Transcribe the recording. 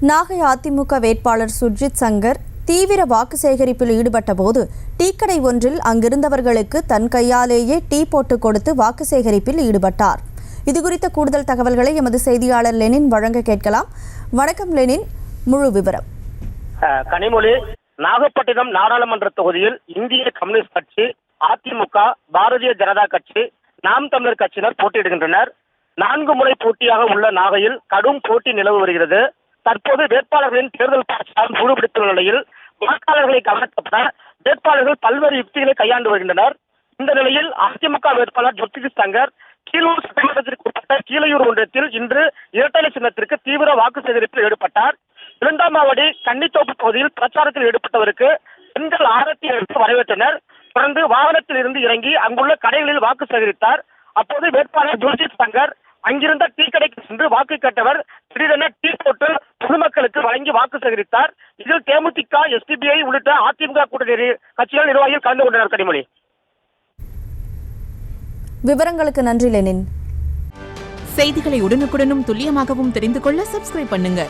நாகை அதிமுக வேட்பாளர் சுர்ஜித் சங்கர் தீவிர வாக்கு சேகரிப்பில் ஈடுபட்ட போது டீக்கடை ஒன்றில் அங்கிருந்தவர்களுக்கு தன் கையாலேயே டீ போட்டு கொடுத்து வாக்கு சேகரிப்பில் ஈடுபட்டார். இதுகுறித்த கூடுதல் தகவல்களை எமது செய்தியாளர் லெனின் வழங்க கேட்கலாம். வணக்கம் லெனின், முழு விவரம். கனிமொழி, நாகப்பட்டினம் நாடாளுமன்ற தொகுதியில் இந்திய கம்யூனிஸ்ட் கட்சி, அதிமுக, பாரதிய ஜனதா கட்சி, நாம் தமிழர் கட்சியினர் போட்டியிடுகின்றனர். 4 முறை போட்டியாக உள்ள நாகையில் கடும் போட்டி நிலவு வருகிறது. தற்போது வேட்பாளர்களின் தேர்தல் பிரச்சாரம் சூடுபிடித்துள்ள நிலையில் வாக்காளர்களை கவனிக்கப்பட வேட்பாளர்கள் பல்வேறு யுக்திகளை கையாண்டு வருகின்றனர். இந்த நிலையில் அதிமுக வேட்பாளர் சுர்ஜித் சங்கர் கீழூர் சட்டமன்றத்திற்கு உட்பட்ட கீழையூர் ஒன்றியத்தில் இன்று இரட்டை சின்னத்திற்கு தீவிர வாக்கு சேகரிப்பில் ஈடுபட்டார். விழுந்தாமாவடி கன்னித்தோப்பு பகுதியில் பிரச்சாரத்தில் ஈடுபட்டவருக்கு பெண்கள் ஆரத்தி எடுத்து வரவேற்றனர். தொடர்ந்து வாகனத்தில் இருந்து இறங்கி அங்குள்ள கடைகளில் வாக்கு சேகரித்தார். அப்போது வேட்பாளர் சுர்ஜித் சங்கர் அங்கிருந்த டீ கடைக்கு சென்று வாக்கு கேட்டவர் திடீரென டீ போட்டு பொதுமக்களுக்கு வழங்கி வாக்கு சேகரித்தார். இதில் தேமுதிக, எஸ்டிபிஐ உள்ளிட்ட அதிமுக கூட்டணி கட்சிகள் நிர்வாகிகள் கலந்து கொண்டனர். கனிமொழி, விவரங்களுக்கு நன்றி லெனின். செய்திகளை உடனுக்குடனும் துல்லியமாகவும் தெரிந்து கொள்ள சப்ஸ்கிரைப் பண்ணுங்க.